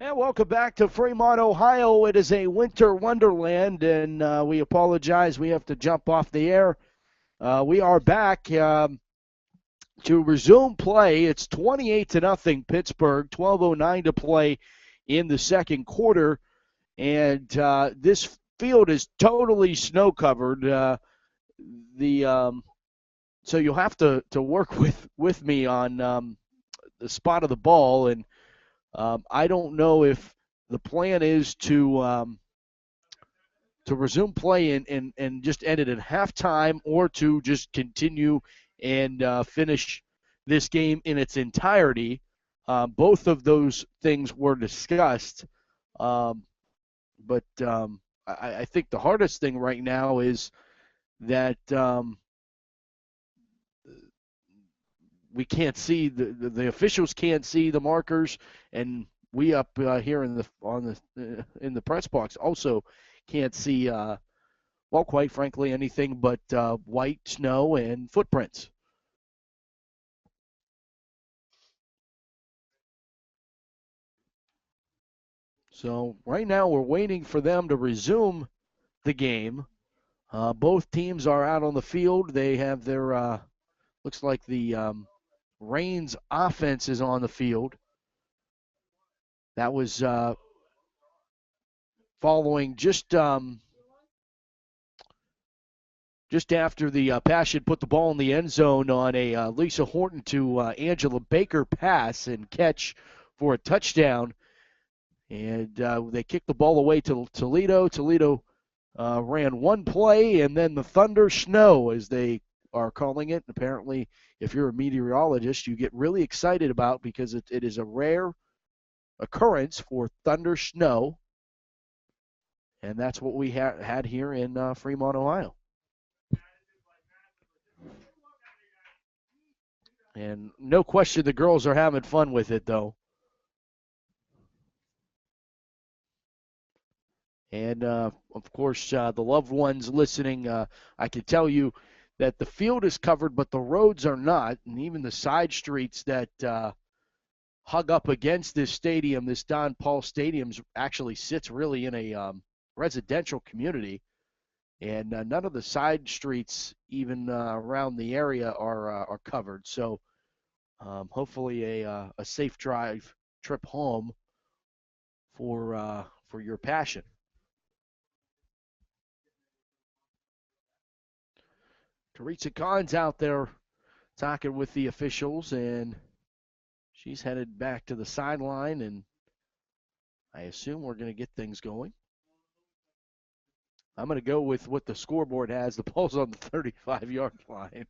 And welcome back to Fremont, Ohio. It is a winter wonderland, and we apologize. We have to jump off the air. We are back to resume play. It's 28 to nothing, Pittsburgh. 12:09 to play in the second quarter, and this field is totally snow covered. The So you'll have to work with me on the spot of the ball, and I don't know if the plan is to resume play and just end it at halftime or to just continue and finish this game in its entirety. Both of those things were discussed, um, but I think the hardest thing right now is that we can't see the officials can't see the markers, and we up here in the press box also can't see well, quite frankly, anything but white snow and footprints. So right now we're waiting for them to resume the game. Both teams are out on the field. They have their looks like the Reigns offense is on the field. That was following just after the Passion put the ball in the end zone on a Lisa Horton to Angela Baker pass and catch for a touchdown. And they kicked the ball away to Toledo. Toledo ran one play, and then the thunder snow, as they are calling it. Apparently, if you're a meteorologist, you get really excited about because it is a rare occurrence for thunder snow, and that's what we had here in Fremont, Ohio. And no question the girls are having fun with it, though. And of course, the loved ones listening, I can tell you that the field is covered, but the roads are not. And even the side streets that hug up against this stadium, this Don Paul Stadium, actually sits really in a residential community. And none of the side streets, even around the area, are covered. So hopefully a safe drive trip home for your passion. Teresa Kahn's out there talking with the officials, and she's headed back to the sideline, and I assume we're going to get things going. I'm going to go with what the scoreboard has. The ball's on the 35-yard line.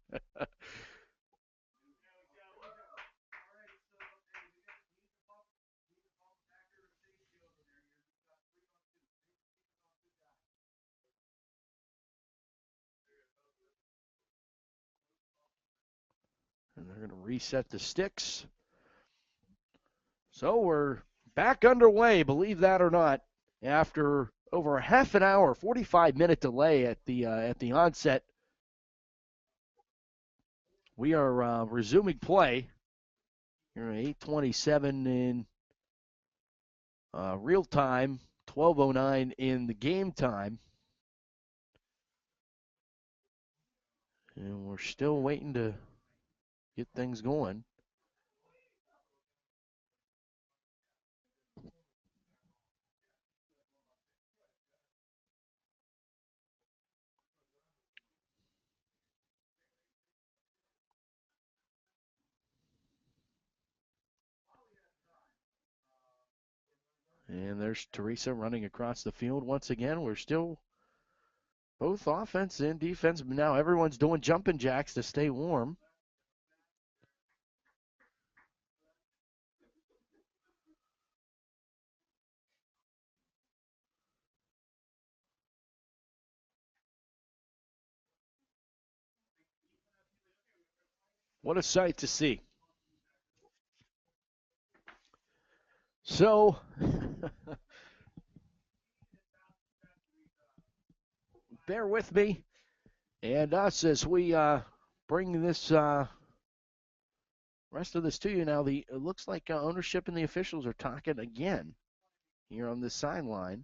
And they're going to reset the sticks. So we're back underway, believe that or not, after over a half an hour, 45-minute delay at the onset. We are resuming play. Here at 8:27 in real time, 12:09 in the game time, and we're still waiting to get things going. And there's Teresa running across the field once again. We're still both offense and defense. Now everyone's doing jumping jacks to stay warm. What a sight to see. So, bear with me and us as we bring this rest of this to you. Now, it looks like ownership and the officials are talking again. here on the sideline.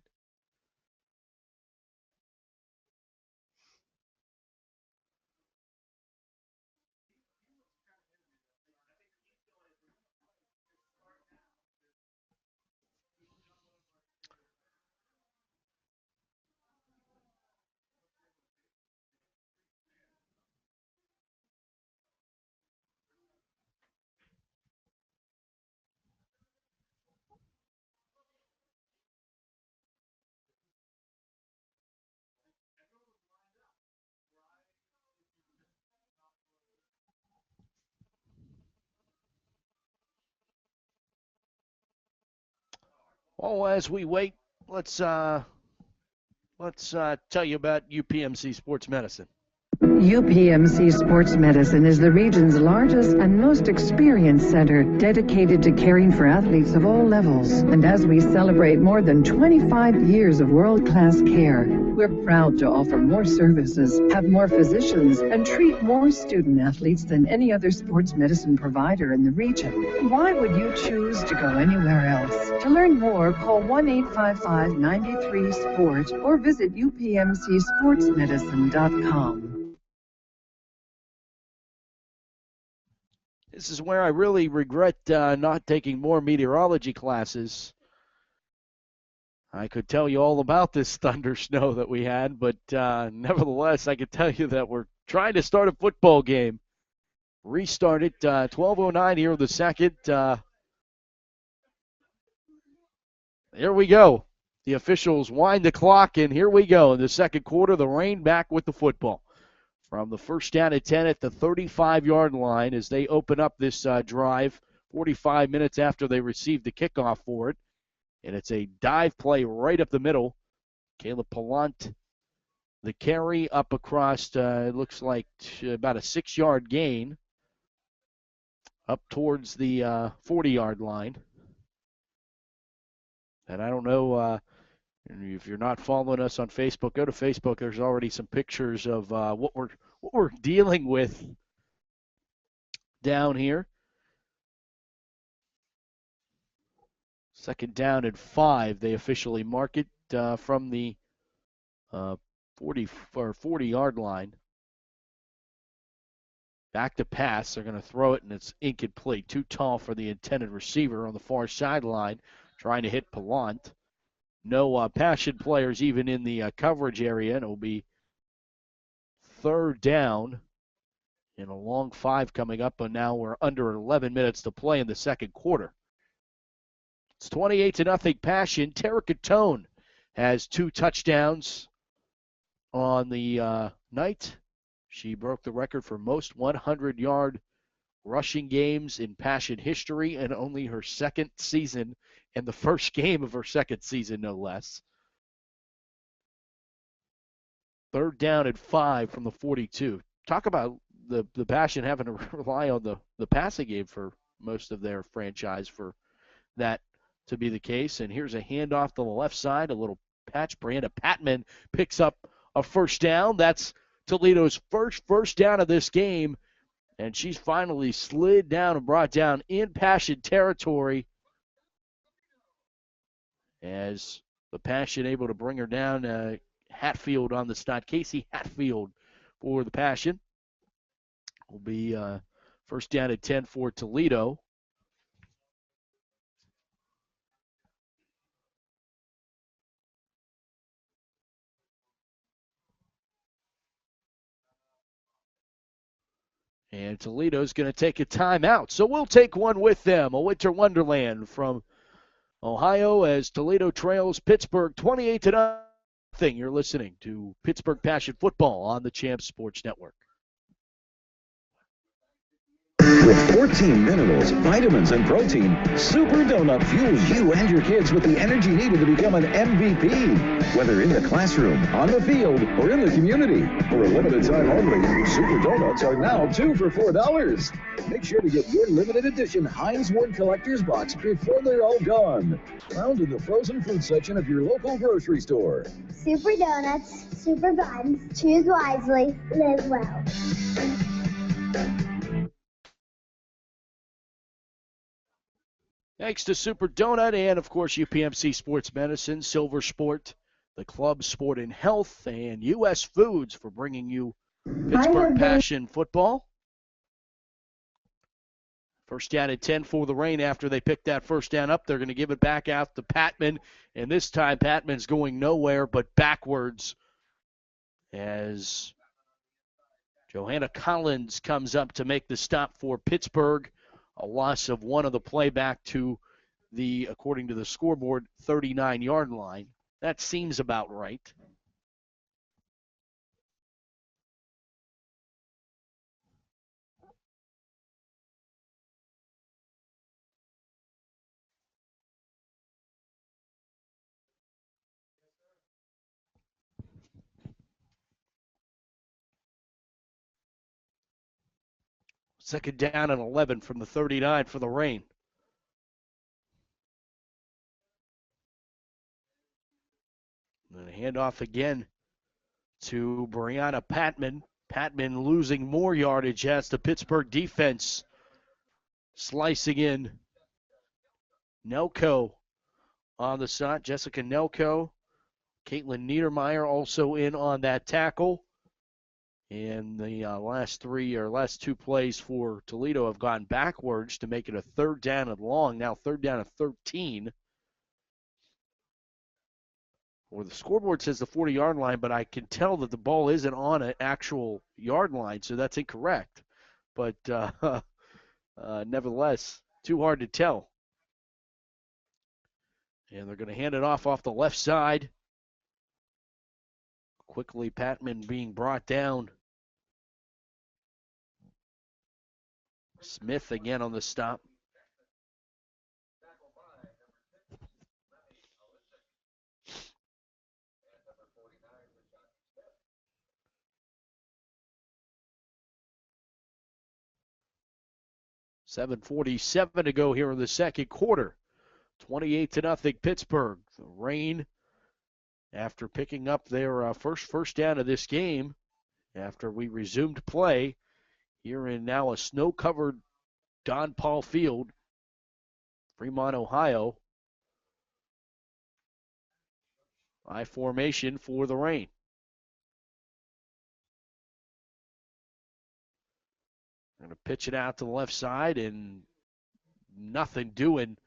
Well, as we wait, let's tell you about UPMC Sports Medicine. UPMC Sports Medicine is the region's largest and most experienced center dedicated to caring for athletes of all levels. And as we celebrate more than 25 years of world-class care, we're proud to offer more services, have more physicians, and treat more student athletes than any other sports medicine provider in the region. Why would you choose to go anywhere else? To learn more, call 1-855-93-SPORT or visit upmcsportsmedicine.com. This is where I really regret not taking more meteorology classes. I could tell you all about this thunder snow that we had, but nevertheless, I could tell you that we're trying to start a football game. Restart it, 12:09 here in the second. Here we go. The officials wind the clock, and here we go. In the second quarter, the Rain back with the football. From the first down at 10 at the 35-yard line as they open up this drive 45 minutes after they received the kickoff for it. And it's a dive play right up the middle. Caleb Palant, the carry up across, it looks like about a 6-yard gain up towards the 40-yard line. And I don't know if you're not following us on Facebook, go to Facebook. There's already some pictures of what we're dealing with down here. Second down and 5. They officially mark it from the 40-yard line. Back to pass. They're going to throw it, and it's incomplete. Too tall for the intended receiver on the far sideline, trying to hit Palant. No Passion players even in the coverage area, and it'll be third down and a long 5 coming up, and now we're under 11 minutes to play in the second quarter. It's 28-0 Passion. Tara Catone has 2 touchdowns on the night. She broke the record for most 100-yard rushing games in Passion history, and only her second season and the first game of her second season, no less. Third down and 5 from the 42. Talk about the Passion having to rely on the passing game for most of their franchise for that to be the case. And here's a handoff to the left side, a little patch. Brianna Patman picks up a first down. That's Toledo's first down of this game. And she's finally slid down and brought down in Passion territory as the Passion able to bring her down. Hatfield on the stop. Casey Hatfield for the Passion. Will be first down at 10 for Toledo. And Toledo's going to take a timeout. So we'll take one with them. A winter wonderland from Ohio as Toledo trails Pittsburgh 28-0. You're listening to Pittsburgh Passion Football on the Champs Sports Network. With 14 minerals, vitamins, and protein, Super Donut fuels you and your kids with the energy needed to become an MVP. Whether in the classroom, on the field, or in the community. For a limited time only, Super Donuts are now 2 for $4. Make sure to get your limited edition Heinz Ward Collector's Box before they're all gone. Found in the frozen fruit section of your local grocery store. Super Donuts, super buns, choose wisely, live well. Thanks to Super Donut and, of course, UPMC Sports Medicine, Silver Sport, the Club Sport and Health, and U.S. Foods for bringing you Pittsburgh Passion football. First down at 10 for the Reign. After they pick that first down up, they're going to give it back out to Patman. And this time, Patman's going nowhere but backwards as Johanna Collins comes up to make the stop for Pittsburgh. A loss of one of the play back to the, according to the scoreboard, 39-yard line. That seems about right. Second down and 11 from the 39 for the Reign. And a handoff again to Brianna Patman. Patman losing more yardage as the Pittsburgh defense slicing in. Nelko on the shot. Jessica Nelko. Caitlin Niedermeyer also in on that tackle. And the last two plays for Toledo have gone backwards to make it a third down and long. Now third down and 13. Or the scoreboard says the 40-yard line, but I can tell that the ball isn't on an actual yard line, so that's incorrect. But nevertheless, too hard to tell. And they're going to hand it off the left side. Quickly, Patman being brought down. Smith again on the stop. $7:47 to go here in the second quarter. 28-0 Pittsburgh. The Reign, after picking up their first down of this game, after we resumed play, here in now a snow-covered Don Paul Field, Fremont, Ohio. I formation for the Reign. Going to pitch it out to the left side, and nothing doing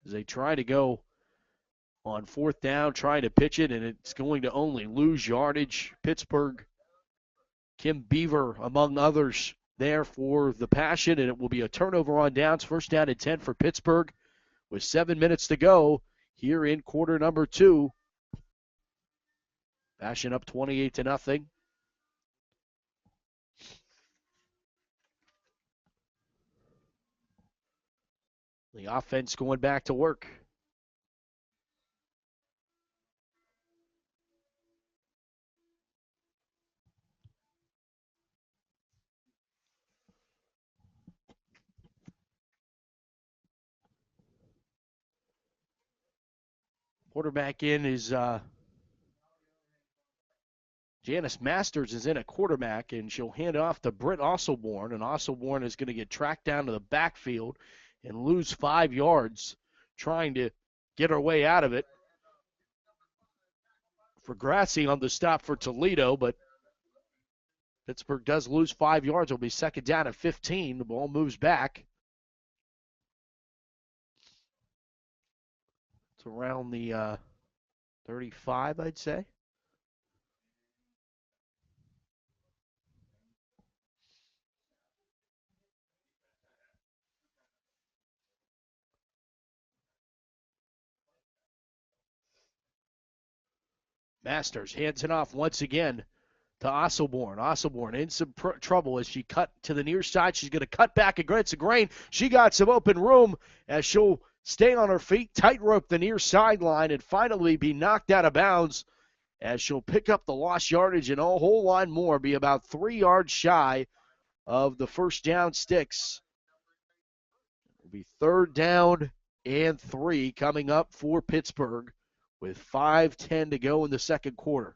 as they try to go on fourth down, trying to pitch it, and it's going to only lose yardage. Pittsburgh, Kim Beaver, among others, there for the Passion, and it will be a turnover on downs. First down and 10 for Pittsburgh with 7 minutes to go here in quarter number 2. Passion up 28-0. The offense going back to work. Quarterback in is Janice Masters is in at quarterback, and she'll hand off to Britt Osselborn, and Osselborn is going to get tracked down to the backfield and lose 5 yards trying to get her way out of it. For Grassi on the stop for Toledo, but Pittsburgh does lose 5 yards. It'll be second down at 15. The ball moves back. It's around the 35, I'd say. Masters hands it off once again to Osselborn. Osselborn in some trouble as she cut to the near side. She's going to cut back against the grain. She got some open room as she'll stay on her feet, tightrope the near sideline, and finally be knocked out of bounds as she'll pick up the lost yardage and a whole lot more, be about 3 yards shy of the first down sticks. It'll be third down and 3 coming up for Pittsburgh with 5:10 to go in the second quarter.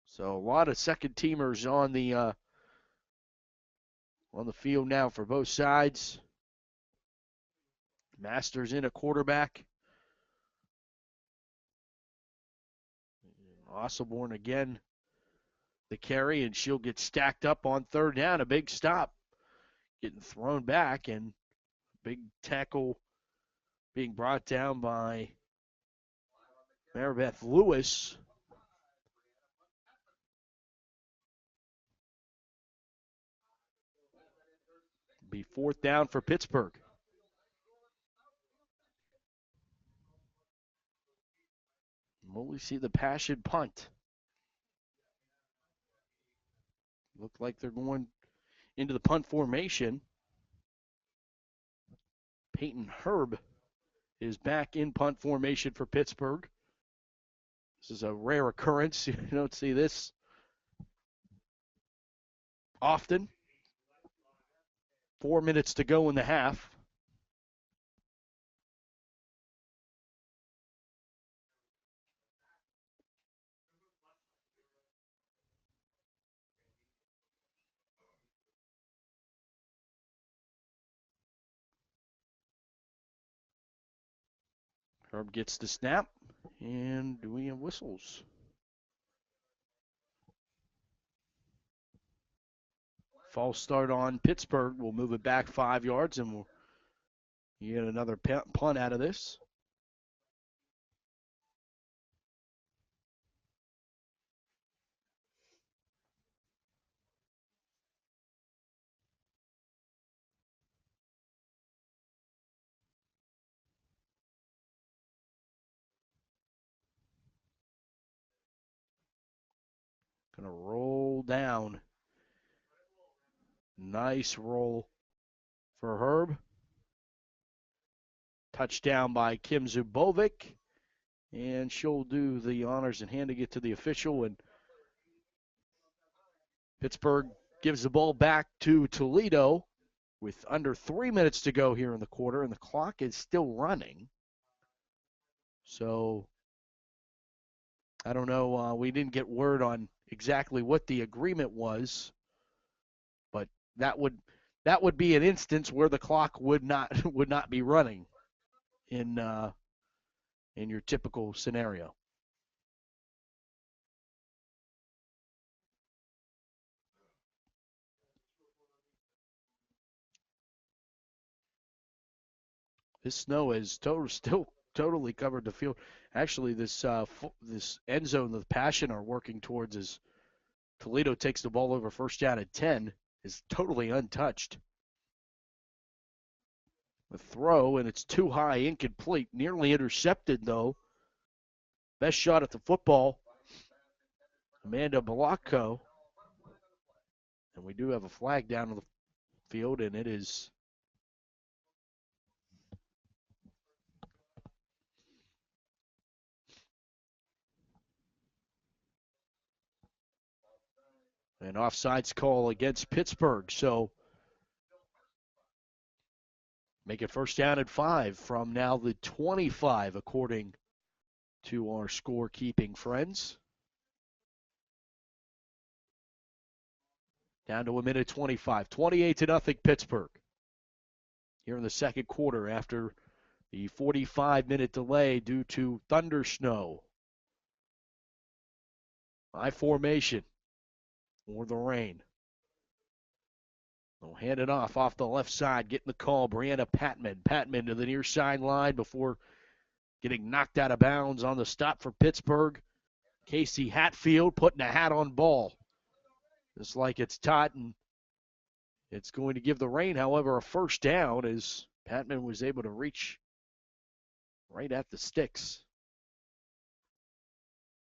So a lot of second teamers on the field now for both sides. Masters in a quarterback. Osselborn again, the carry, and she'll get stacked up on third down. A big stop, getting thrown back, and big tackle being brought down by Maribeth Lewis. Be fourth down for Pittsburgh. Will we see the Passion punt? Look like they're going into the punt formation. Peyton Herb is back in punt formation for Pittsburgh. This is a rare occurrence. You don't see this often. 4 minutes to go in the half. Herb gets the snap, and do we have whistles? False start on Pittsburgh. We'll move it back 5 yards, and we'll get another punt out of this. Gonna roll down. Nice roll for Herb. Touchdown by Kim Zubovic. And she'll do the honors and handing it to the official. And Pittsburgh gives the ball back to Toledo with under 3 minutes to go here in the quarter. And the clock is still running. So I don't know. We didn't get word on exactly what the agreement was. But that would be an instance where the clock would not be running in your typical scenario. This snow is still totally covered the field. Actually, this end zone that the Passion are working towards as Toledo takes the ball over first down at 10 is totally untouched. The throw, and it's too high, incomplete, nearly intercepted though. Best shot at the football, Amanda Balacco. And we do have a flag down on the field, and it is an offsides call against Pittsburgh. So make it first down at 5 from now the 25, according to our scorekeeping friends. Down to a minute 25. 28-0 Pittsburgh. Here in the second quarter after the 45-minute delay due to thunder snow. High formation or the rain. They'll hand it off the left side, getting the call, Brianna Patman. Patman to the near sideline before getting knocked out of bounds on the stop for Pittsburgh. Casey Hatfield putting a hat on ball. Just like it's taught, and it's going to give the Rain, however, a first down as Patman was able to reach right at the sticks.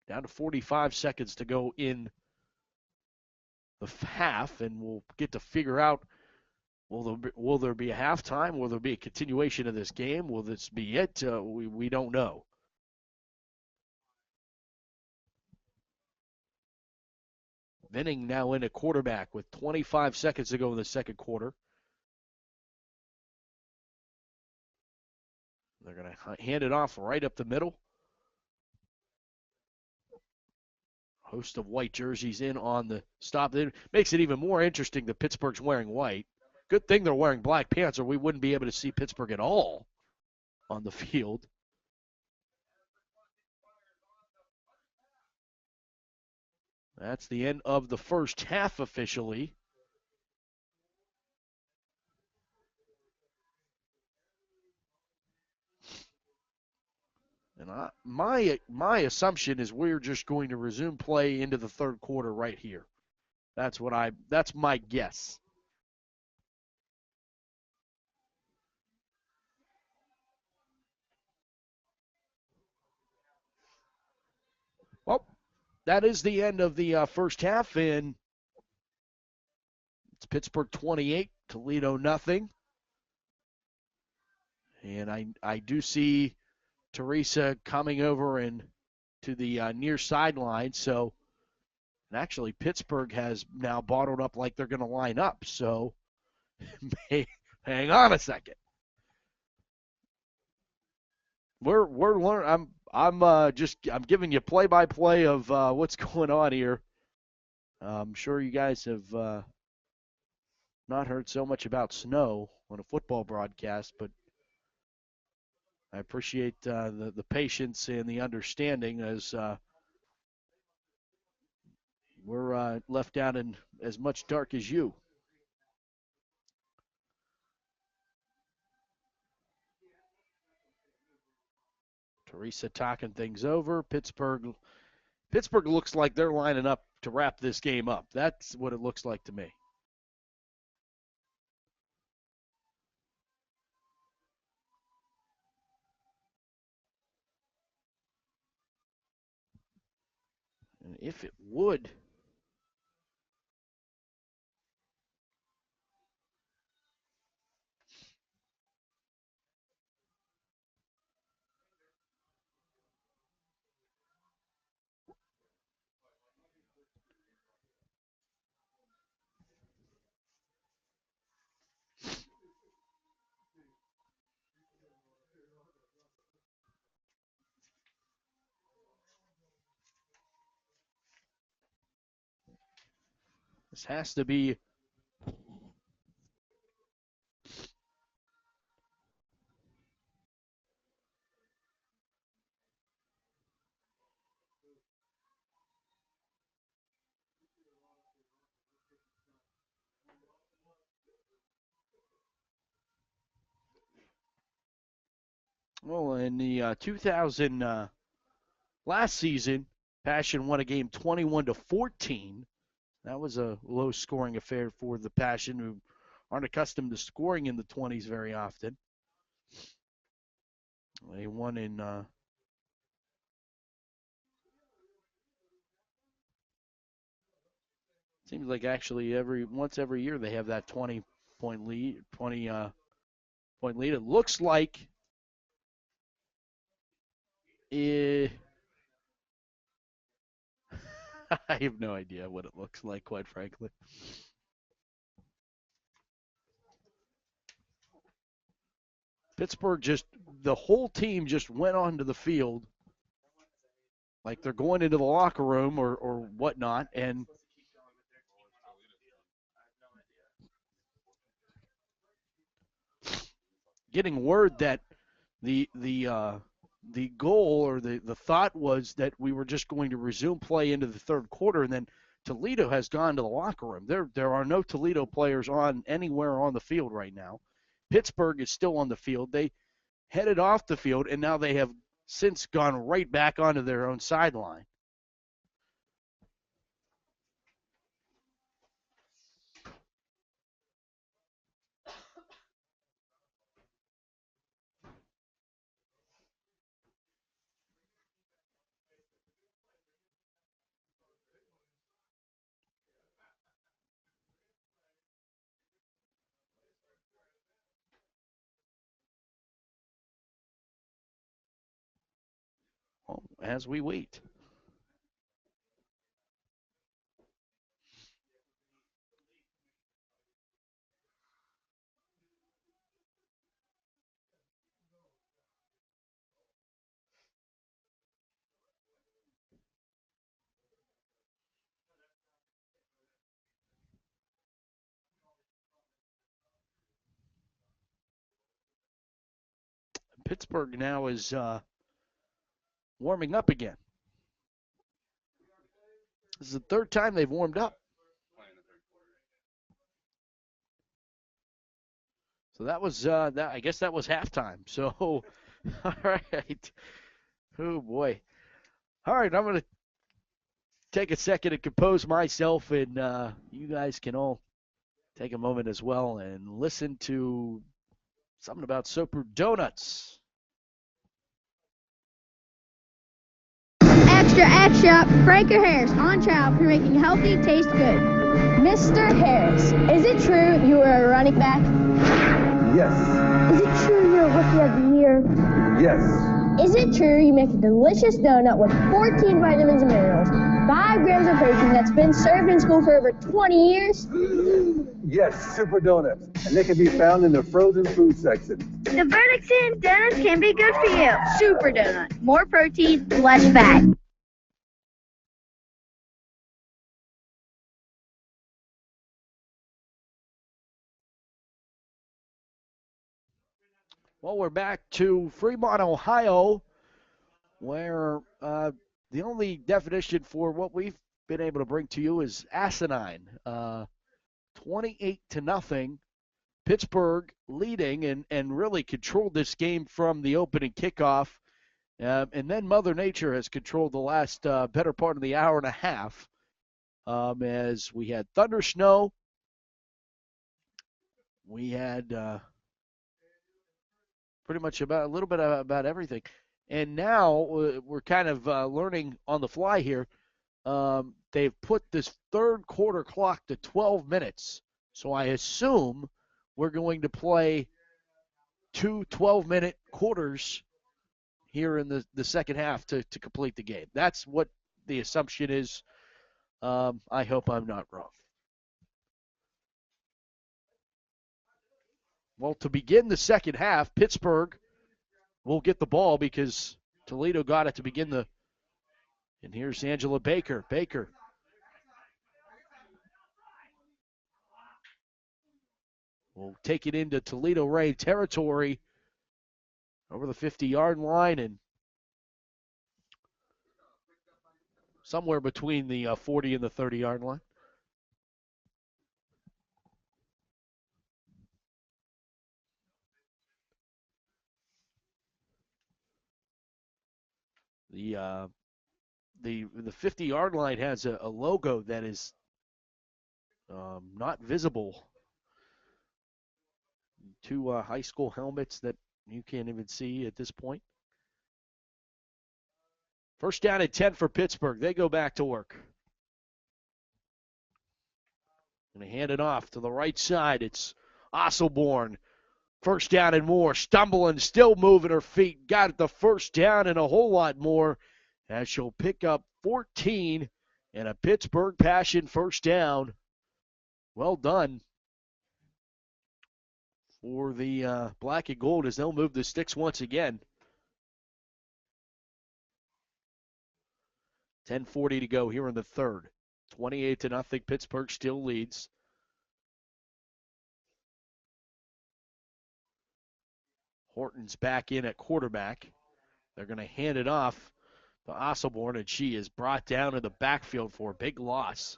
Down to 45 seconds to go in the half, and we'll get to figure out, will there be a halftime? Will there be a continuation of this game? Will this be it? We don't know. Venning now in at quarterback with 25 seconds to go in the second quarter. They're going to hand it off right up the middle. Host of white jerseys in on the stop. It makes it even more interesting that Pittsburgh's wearing white. Good thing they're wearing black pants or we wouldn't be able to see Pittsburgh at all. on the field. That's the end of the first half officially. And my assumption is we're just going to resume play into the third quarter right here. That's my guess. Well, that is the end of the first half, and it's Pittsburgh 28, Toledo nothing. And I do see Teresa coming over and to the near sideline. So, and actually, Pittsburgh has now bottled up like they're going to line up. So, hang on a second. We're learning. I'm giving you play-by-play of what's going on here. I'm sure you guys have not heard so much about snow on a football broadcast, but I appreciate the patience and the understanding as we're left out in as much dark as you. Teresa talking things over. Pittsburgh looks like they're lining up to wrap this game up. That's what it looks like to me. And if it would, this has to be. Well, in the 2000 last season, Passion won a game 21-14. That was a low-scoring affair for the Passion, who aren't accustomed to scoring in the 20s very often. They won in seems like actually once every year they have that 20-point lead, 20 point lead. It looks like I have no idea what it looks like, quite frankly. Pittsburgh the whole team just went onto the field like they're going into the locker room or whatnot, and getting word that the goal or the thought was that we were just going to resume play into the third quarter, and then Toledo has gone to the locker room. There are no Toledo players on anywhere on the field right now. Pittsburgh is still on the field. They headed off the field, and now they have since gone right back onto their own sideline. Well, as we wait. Pittsburgh now is warming up again. This is the third time they've warmed up. So that was that. I guess that was halftime. So, all right. Oh boy. All right, I'm gonna take a second to compose myself, and you guys can all take a moment as well and listen to something about Super Donuts. Extra, extra, Breaker Harris on trial for making healthy taste good. Mr. Harris, is it true you were a running back? Yes. Is it true you're a rookie of the year? Yes. Is it true you make a delicious donut with 14 vitamins and minerals, 5 grams of protein that's been served in school for over 20 years? Yes, Super Donuts. And they can be found in the frozen food section. The verdict's in, donuts can be good for you. Super Donut, more protein, less fat. Well, we're back to Fremont, Ohio, where the only definition for what we've been able to bring to you is asinine. 28-0. Pittsburgh leading and really controlled this game from the opening kickoff. And then Mother Nature has controlled the last better part of the hour and a half as we had thunder snow. We had pretty much about a little bit about everything. And now we're kind of learning on the fly here. They've put this third quarter clock to 12 minutes. So I assume we're going to play 2 12-minute quarters here in the second half to complete the game. That's what the assumption is. I hope I'm not wrong. Well, to begin the second half, Pittsburgh will get the ball because Toledo got it to begin the. And here's Angela Baker. Baker. Will take it into Toledo Ray territory over the 50-yard line and somewhere between the 40 and the 30-yard line. The 50-yard line has a logo that is not visible. Two high school helmets that you can't even see at this point. First down and 10 for Pittsburgh. They go back to work. Going to hand it off to the right side. It's Osselborn. First down and more. Stumbling, still moving her feet. Got the first down and a whole lot more as she'll pick up 14 and a Pittsburgh Passion first down. Well done for the black and gold as they'll move the sticks once again. 10:40 to go here in the third. 28-0. Pittsburgh still leads. Horton's back in at quarterback. They're going to hand it off to Osselborn, and she is brought down in the backfield for a big loss.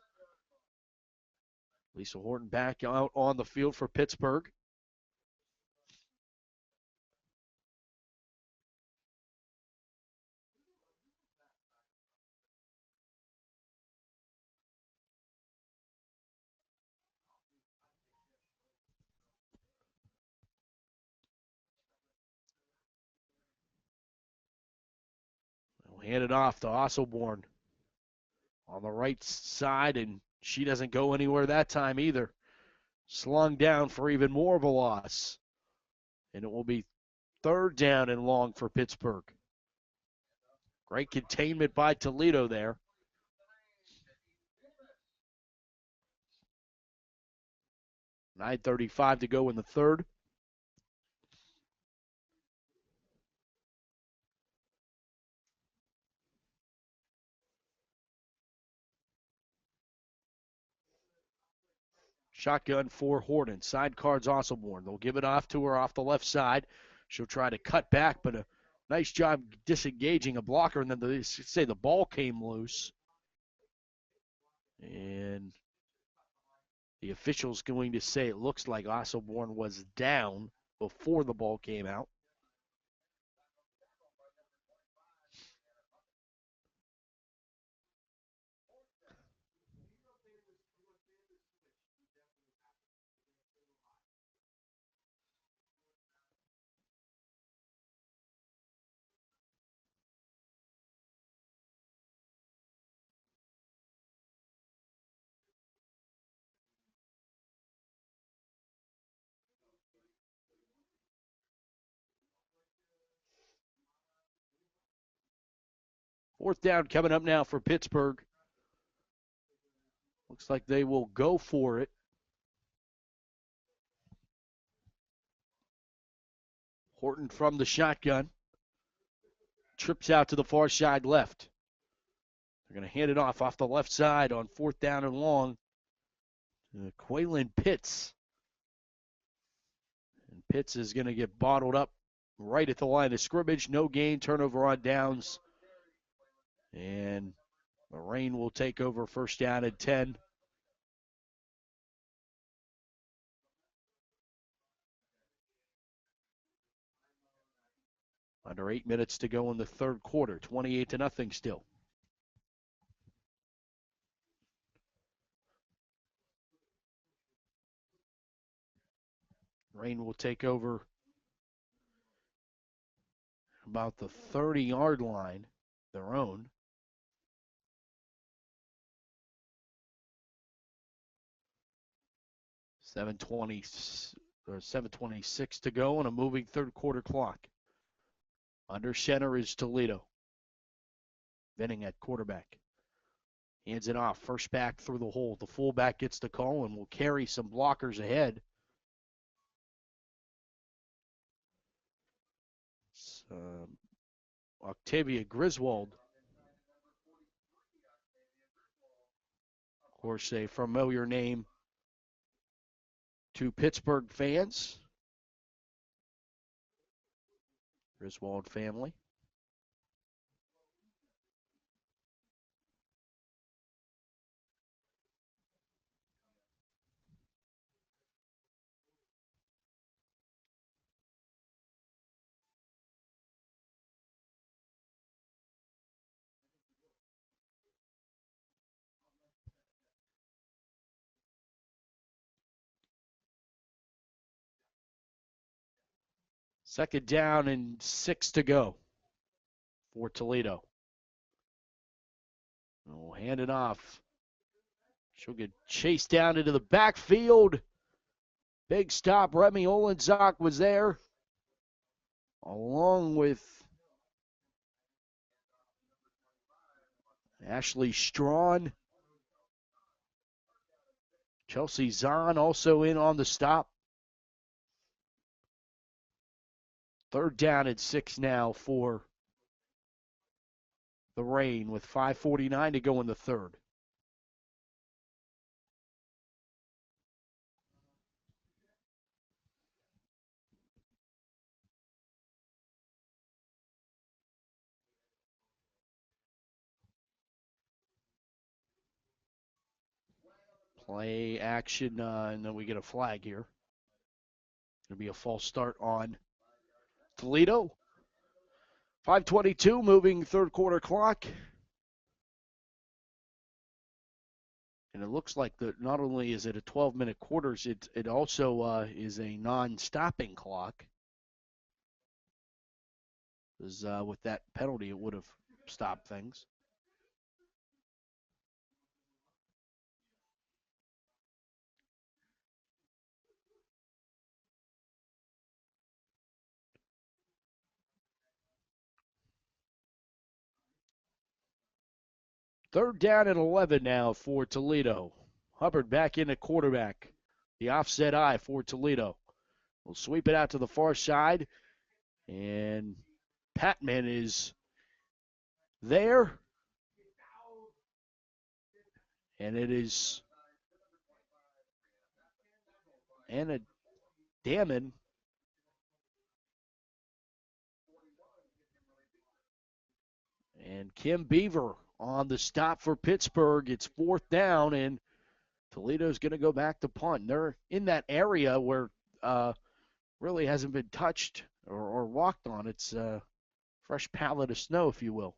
Lisa Horton back out on the field for Pittsburgh. They'll hand it off to Osselborn on the right side, and she doesn't go anywhere that time either. Slung down for even more of a loss. And it will be third down and long for Pittsburgh. Great containment by Toledo there. $9:35 to go in the third. Shotgun for Horton. Side cards Osselborn. They'll give it off to her off the left side. She'll try to cut back, but a nice job disengaging a blocker, and then they say the ball came loose. And the official's going to say it looks like Osselborn was down before the ball came out. Fourth down coming up now for Pittsburgh. Looks like they will go for it. Horton from the shotgun. Trips out to the far side left. They're going to hand it off the left side on fourth down and long. Quaylen Pitts. And Pitts is going to get bottled up right at the line of scrimmage. No gain, turnover on downs. And the rain will take over first down at 10. Under 8 minutes to go in the third quarter. 28-0 still. Rain will take over about the 30-yard line, their own. $7:26 to go on a moving third quarter clock. Under center is Toledo. Venning at quarterback. Hands it off. First back through the hole. The fullback gets the call and will carry some blockers ahead. Octavia Griswold. Of course, a familiar name to Pittsburgh fans. Griswold family. Second down and 6 to go for Toledo. We'll hand it off. She'll get chased down into the backfield. Big stop. Remy Olenzak was there, along with Ashley Strawn. Chelsea Zahn also in on the stop. Third down and 6 now for the Rain with 5:49 to go in the third. Play action, and then we get a flag here. Going to be a false start on Toledo. 5:22 moving third quarter clock. And it looks like that not only is it a 12-minute quarters, it also is a non-stopping clock. Because with that penalty, it would have stopped things. Third down and 11 now for Toledo. Hubbard back in at quarterback. The offset eye for Toledo. We'll sweep it out to the far side. And Patman is there. And it is Anna Damon And Kim Beaver on the stop for Pittsburgh. It's 4th down, and Toledo's going to go back to punt. They're in that area where really hasn't been touched or walked on. It's a fresh pallet of snow, if you will.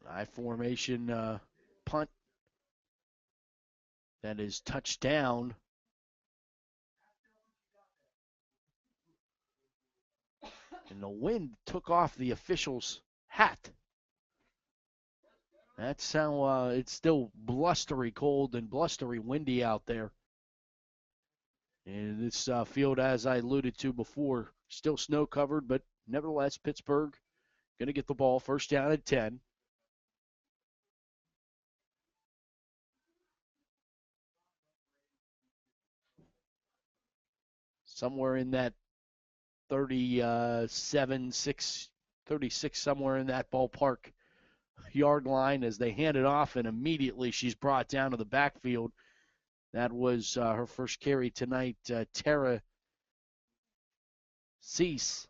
I formation punt that is touchdown. And the wind took off the official's hat. That's how it's still blustery cold and blustery windy out there. And this field, as I alluded to before, still snow covered, but nevertheless, Pittsburgh going to get the ball 1st down at 10. Somewhere in that 36, somewhere in that ballpark yard line as they hand it off, and immediately she's brought down to the backfield. That was her first carry tonight, Tara Cease.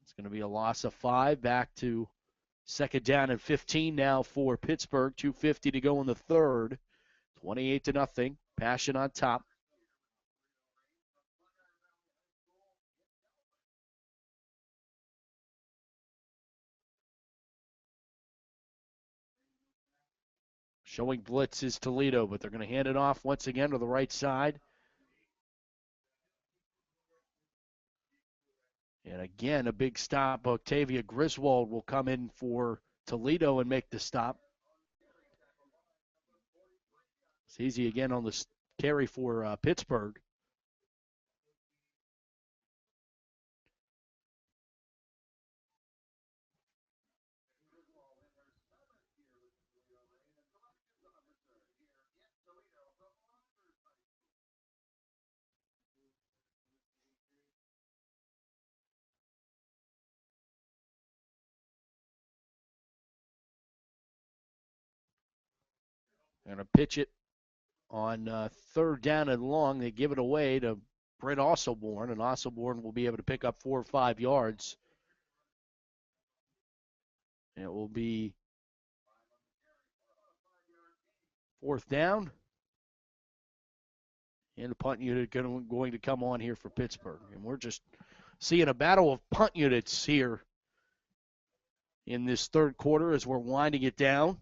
It's going to be a loss of 5. Back to 2nd down and 15 now for Pittsburgh. 2:50 to go in the 3rd. 28-0. Passion on top. Showing blitz is Toledo, but they're going to hand it off once again to the right side. And again, a big stop. Octavia Griswold will come in for Toledo and make the stop. It's easy again on the carry for Pittsburgh. Going to pitch it on 3rd down and long. They give it away to Brent Osselborn, and Osselborn will be able to pick up 4 or 5 yards. And it will be 4th down. And the punt unit going to come on here for Pittsburgh. And we're just seeing a battle of punt units here in this 3rd quarter as we're winding it down.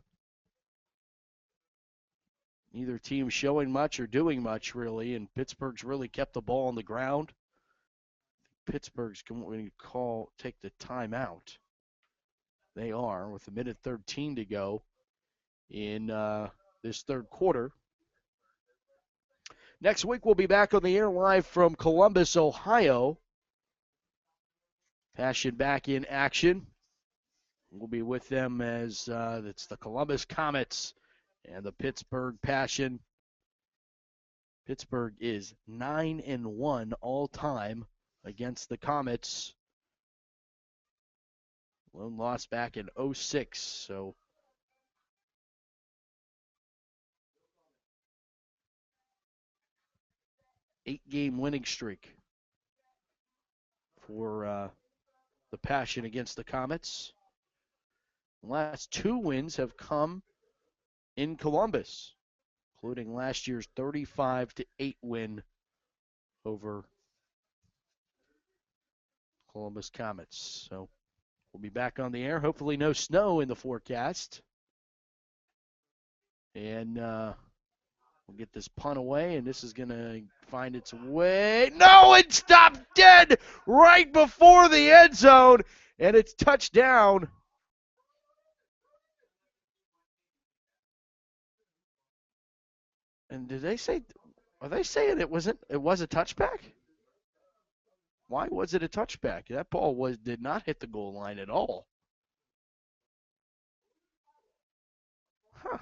Neither team showing much or doing much, really, and Pittsburgh's really kept the ball on the ground. Pittsburgh's going to take the timeout. They are, with 1:13 to go in this 3rd quarter. Next week, we'll be back on the air live from Columbus, Ohio. Passion back in action. We'll be with them as it's the Columbus Comets and the Pittsburgh Passion. Pittsburgh is 9-1 all time against the Comets. Lone loss back in 2006, so eight-game winning streak for the Passion against the Comets. The last 2 wins have come in Columbus, including last year's 35-8 win over Columbus Comets. So we'll be back on the air. Hopefully no snow in the forecast. And we'll get this punt away, and this is going to find its way. No, it stopped dead right before the end zone, and it's touchdown. And are they saying it was a touchback? Why was it a touchback? That ball did not hit the goal line at all. Huh.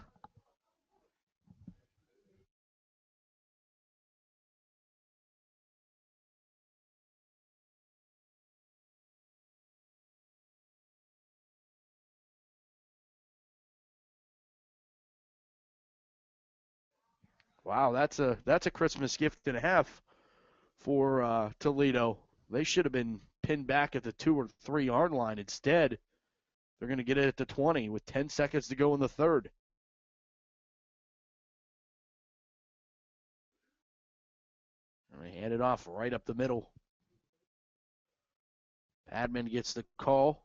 Wow, that's a Christmas gift and a half for Toledo. They should have been pinned back at the 2 or 3 yard line. Instead, they're going to get it at the 20 with 10 seconds to go in the third. And they hand it off right up the middle. Padman gets the call.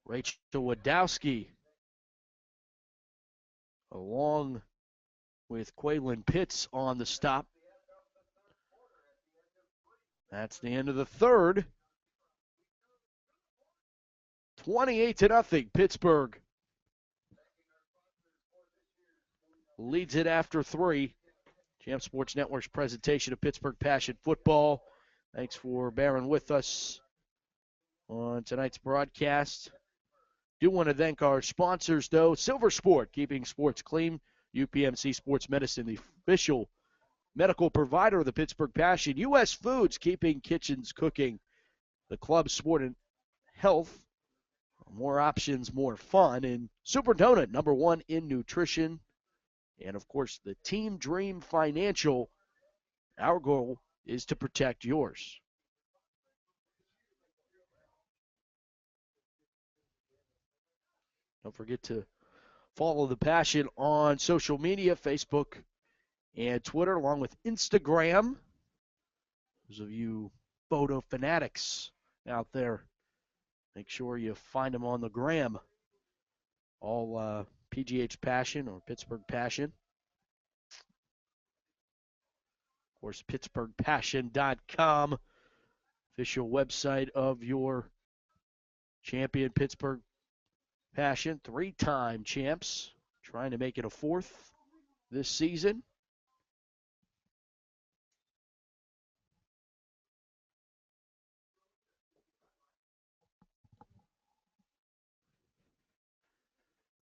Rachel Wadowski, along with Quaylin Pitts on the stop. That's the end of the third. 28-0, Pittsburgh leads it after 3. Champ Sports Network's presentation of Pittsburgh Passion Football. Thanks for bearing with us on tonight's broadcast. Do want to thank our sponsors, though. Silver Sport, keeping sports clean. UPMC Sports Medicine, the official medical provider of the Pittsburgh Passion. U.S. Foods, keeping kitchens cooking. The Club Sport and Health, more options, more fun. And Super Donut, #1 in nutrition. And, of course, the Team Dream Financial. Our goal is to protect yours. Don't forget to follow the Passion on social media, Facebook and Twitter, along with Instagram. Those of you photo fanatics out there, make sure you find them on the gram. All PGH Passion or Pittsburgh Passion. Of course, PittsburghPassion.com, official website of your champion Pittsburgh Passion. 3-time champs, trying to make it a 4th this season.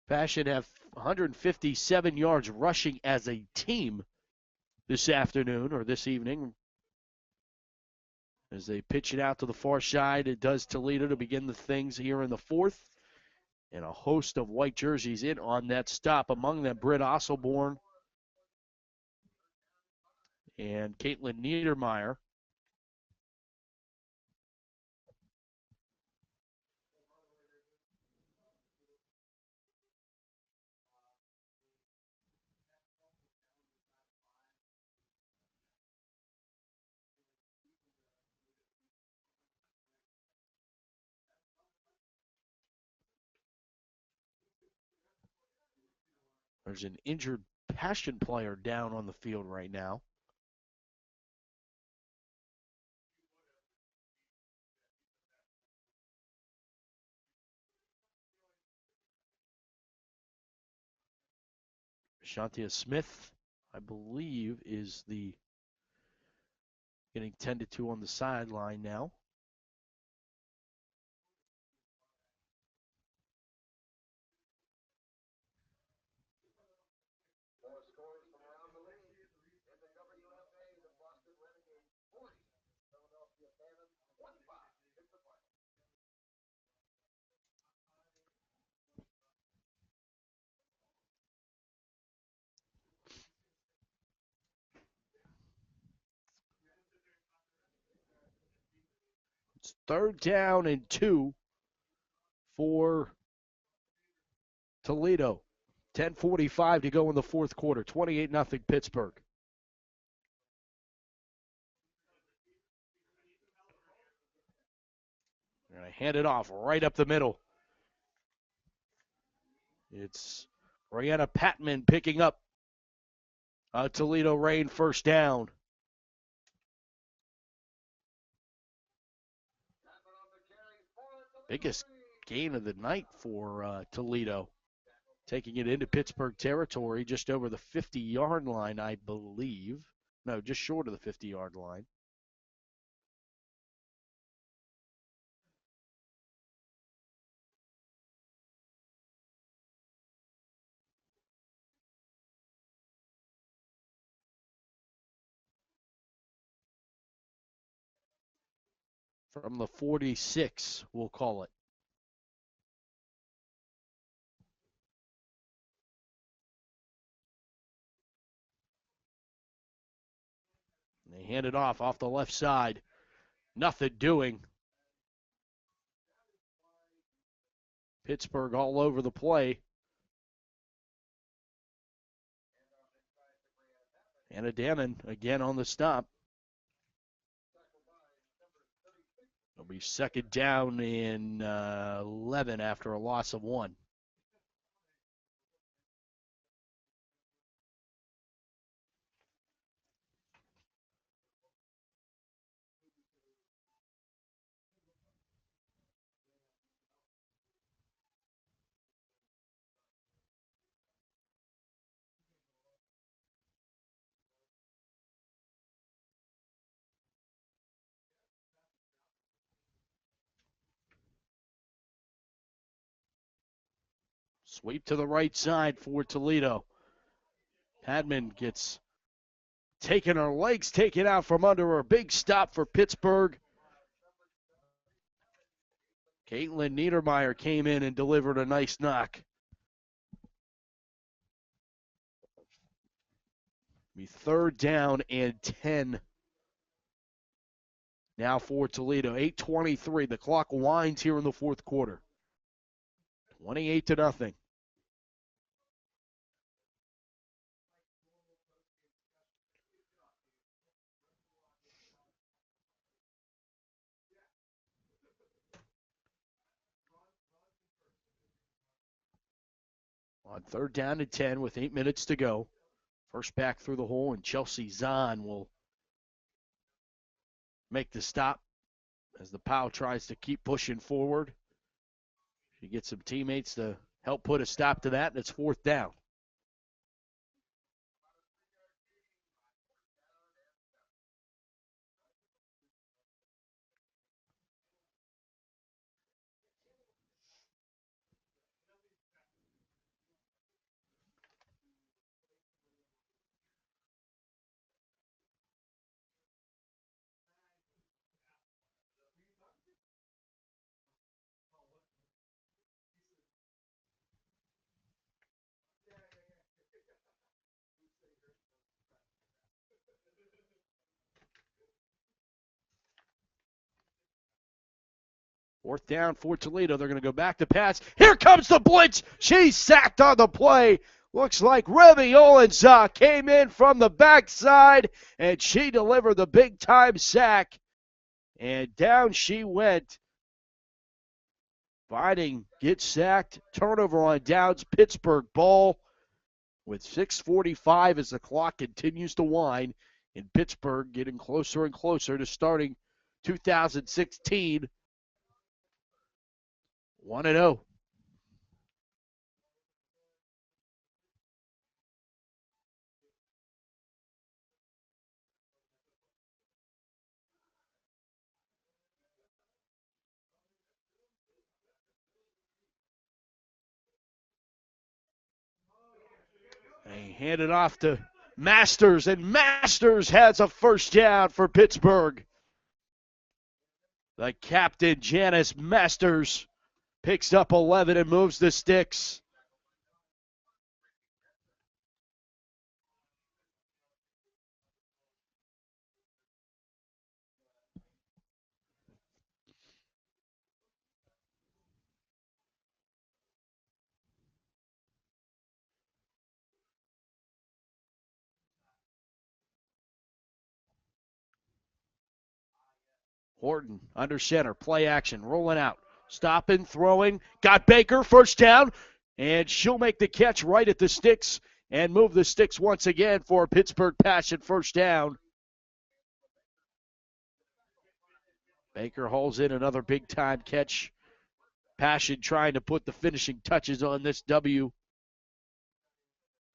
Passion have 157 yards rushing as a team this afternoon or this evening. As they pitch it out to the far side, it does Toledo to begin the things here in the 4th. And a host of white jerseys in on that stop. Among them, Britt Osselborn and Caitlin Niedermeyer. There's an injured Passion player down on the field right now. Shantia Smith, I believe, is the getting tended to on the sideline now. It's 3rd down and 2 for Toledo. 10:45 to go in the 4th quarter. 28-0 Pittsburgh. And I hand it off right up the middle. It's Brianna Patman picking up a Toledo Rain first down. Biggest gain of the night for Toledo. Taking it into Pittsburgh territory, just over the 50-yard line, I believe. No, just short of the 50-yard line. From the 46, we'll call it. They hand it off the left side. Nothing doing. Pittsburgh all over the play. Anna Damon again on the stop. It'll be second down in 11 after a loss of 1. Sweep to the right side for Toledo. Padman gets her legs taken out from under her. Big stop for Pittsburgh. Caitlin Niedermeyer came in and delivered a nice knock. Be third down and 10 now for Toledo. 8:23. The clock winds here in the fourth quarter. 28-0. On third down and 10 with 8 minutes to go. First back through the hole, and Chelsea Zahn will make the stop as the Pow tries to keep pushing forward. She gets some teammates to help put a stop to that, and it's fourth down. Fourth down for Toledo. They're going to go back to pass. Here comes the blitz. She's sacked on the play. Looks like Remy Olenza came in from the backside, and she delivered the big-time sack. And down she went. Fighting gets sacked. Turnover on downs. Pittsburgh ball with 6:45 as the clock continues to wind. And Pittsburgh getting closer and closer to starting 2016 1-0. They hand it off to Masters, and Masters has a first down for Pittsburgh. The captain, Janice Masters, picks up 11 and moves the sticks. Horton under center, play action, rolling out, stopping, throwing, got Baker, first down, and she'll make the catch right at the sticks and move the sticks once again for a Pittsburgh Passion first down. Baker hauls in another big-time catch. Passion trying to put the finishing touches on this W.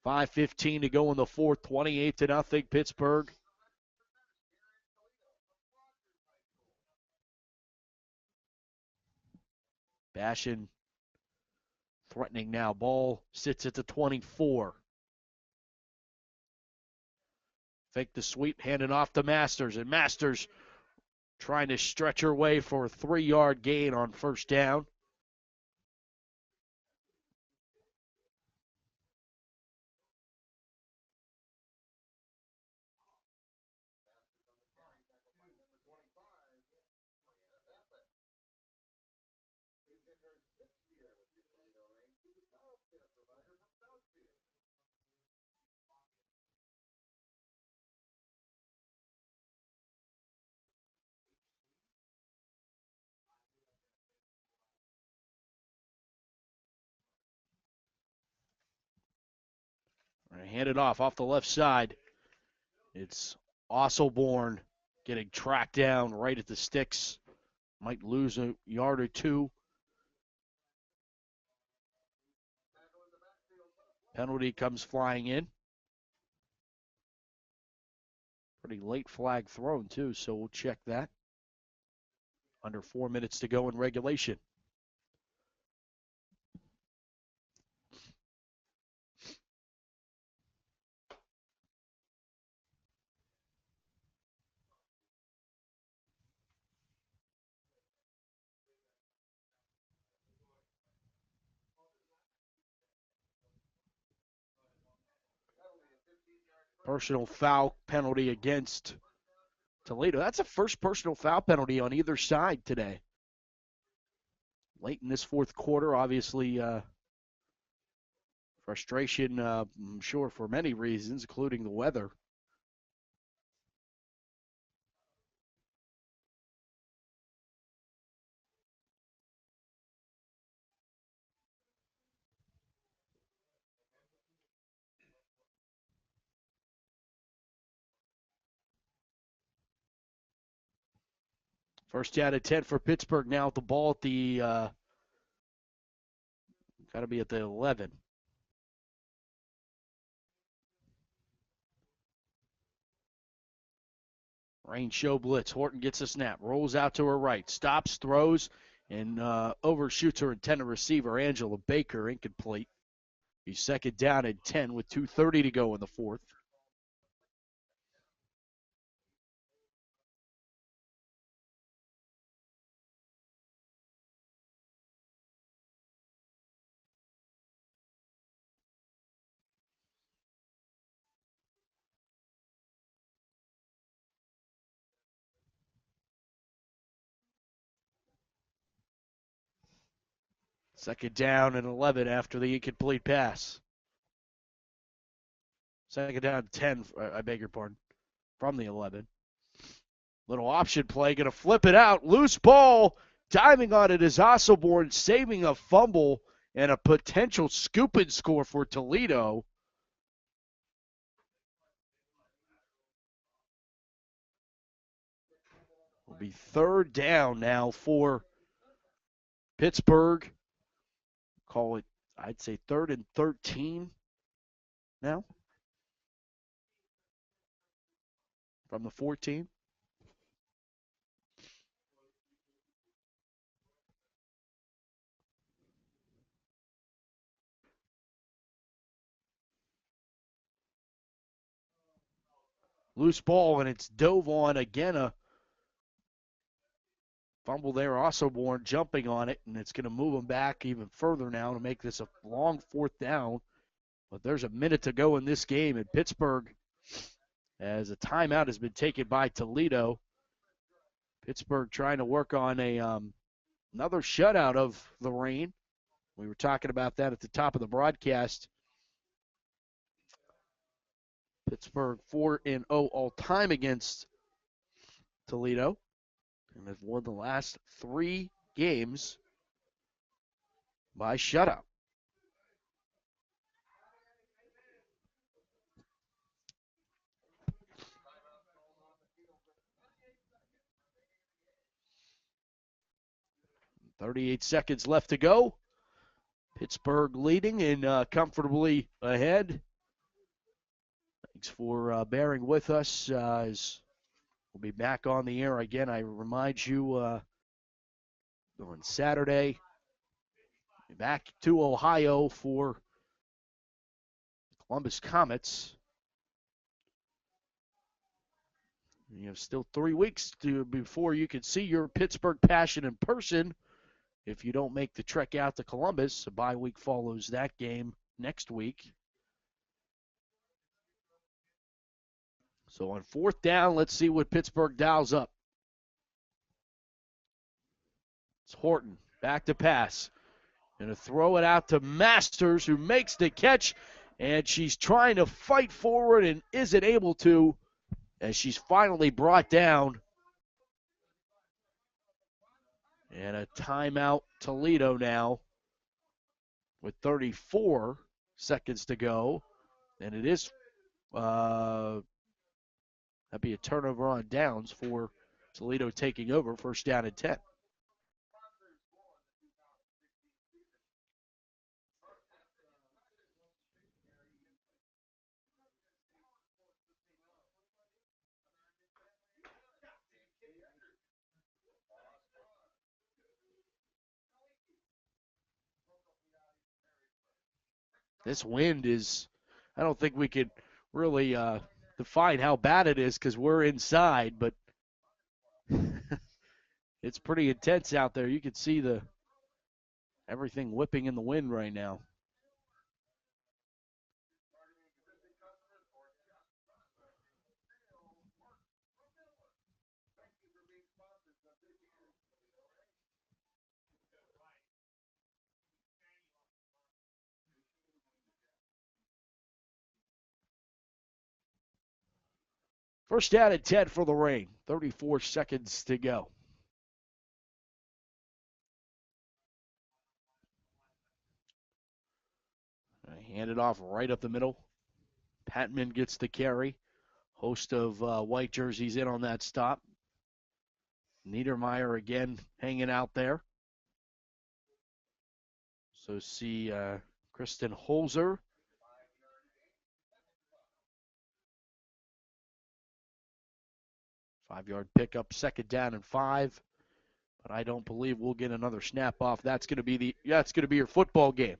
5:15 to go in the fourth, 28-0 Pittsburgh. Passion threatening now. Ball sits at the 24. Fake the sweep, handing off to Masters, and Masters trying to stretch her way for a 3-yard gain on first down. Hand it off the left side. It's Osselborn getting tracked down right at the sticks. Might lose a yard or two. Penalty comes flying in. Pretty late flag thrown, too, so we'll check that. Under 4 minutes to go in regulation. Personal foul penalty against Toledo. That's the first personal foul penalty on either side today. Late in this fourth quarter, obviously frustration, I'm sure, for many reasons, including the weather. First down at 10 for Pittsburgh now with the ball at the, got to be at the 11. Rain show blitz. Horton gets a snap, rolls out to her right, stops, throws, and overshoots her intended receiver, Angela Baker, incomplete. He's second down at 10 with 2:30 to go in the fourth. Second down and 11 after the incomplete pass. Second down 10, I beg your pardon, from the 11. Little option play, going to flip it out. Loose ball. Diving on it is Osselborn, saving a fumble and a potential scoop and score for Toledo. Will be third down now for Pittsburgh. Call it, I'd say, 3rd and 13 now from the 14. Loose ball, and it's dove on again. A fumble there. Osselborn jumping on it, and it's going to move them back even further now to make this a long fourth down. But there's a minute to go in this game, and Pittsburgh, as a timeout has been taken by Toledo. Pittsburgh trying to work on another shutout of the Rain. We were talking about that at the top of the broadcast. Pittsburgh 4-0 all-time against Toledo, and have won the last 3 games by shutout. .38 seconds left to go. Pittsburgh leading and comfortably ahead. Thanks for bearing with us as we'll be back on the air again. I remind you on Saturday, back to Ohio for Columbus Comets. You have still 3 weeks before you can see your Pittsburgh Passion in person. If you don't make the trek out to Columbus, a bye week follows that game next week. So on fourth down, let's see what Pittsburgh dials up. It's Horton Back to pass. Going to throw it out to Masters, who makes the catch. And she's trying to fight forward and isn't able to, as she's finally brought down. And a timeout, Toledo now, with 34 seconds to go. And it is, that'd be a turnover on downs for Toledo taking over, first down and 10. This wind is, I don't think we could really define how bad it is because we're inside, but it's pretty intense out there. You can see everything whipping in the wind right now. First down and 10 for the Rain. 34 seconds to go. Hand it off right up the middle. Patman gets the carry. Host of white jerseys in on that stop. Niedermeyer again hanging out there. So see Kristen Holzer. Five-yard pickup, second down and 5. But I don't believe we'll get another snap off. That's going to be your football game.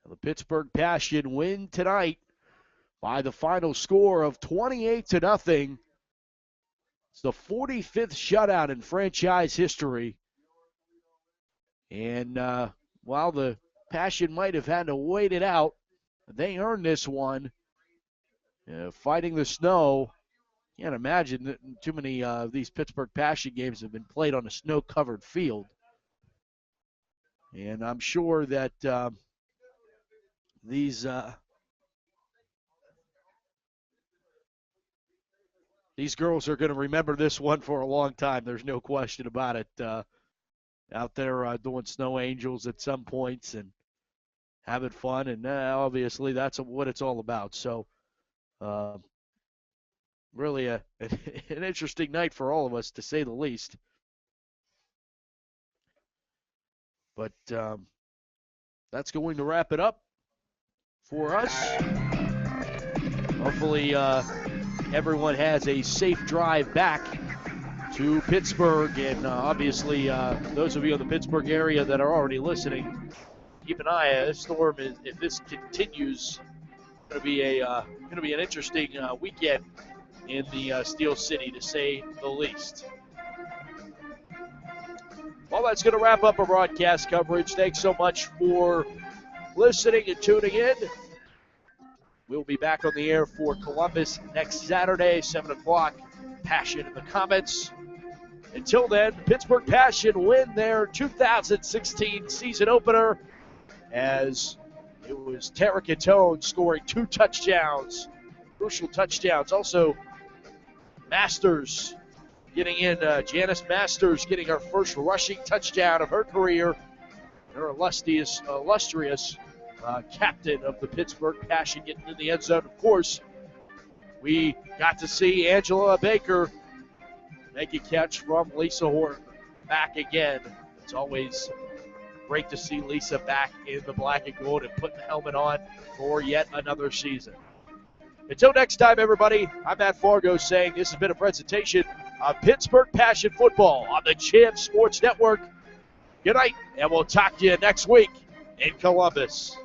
The Pittsburgh Passion win tonight by the final score of 28-0. It's the 45th shutout in franchise history. And while the Passion might have had to wait it out, they earned this one. Fighting the snow. Can't imagine that too many of these Pittsburgh Passion games have been played on a snow-covered field. And I'm sure that these girls are going to remember this one for a long time. There's no question about it. Out there doing snow angels at some points and having fun, and obviously that's what it's all about. So really an interesting night for all of us, to say the least. But that's going to wrap it up for us. Hopefully everyone has a safe drive back to Pittsburgh, and obviously those of you in the Pittsburgh area that are already listening, keep an eye on this storm. If this continues, it's going to be an interesting weekend in the Steel City, to say the least. Well, that's going to wrap up our broadcast coverage. Thanks so much for listening and tuning in. We'll be back on the air for Columbus next Saturday, 7 o'clock. Passion in the comments. Until then, Pittsburgh Passion win their 2016 season opener, as it was Tara Catone scoring 2 touchdowns, crucial touchdowns. Also, Masters getting in, Janice Masters getting her first rushing touchdown of her career. Her illustrious captain of the Pittsburgh Passion getting in the end zone. Of course, we got to see Angela Baker make a catch from Lisa Horton back again. It's always great to see Lisa back in the black and gold and putting the helmet on for yet another season. Until next time, everybody, I'm Matt Fargo saying this has been a presentation of Pittsburgh Passion Football on the Champs Sports Network. Good night, and we'll talk to you next week in Columbus.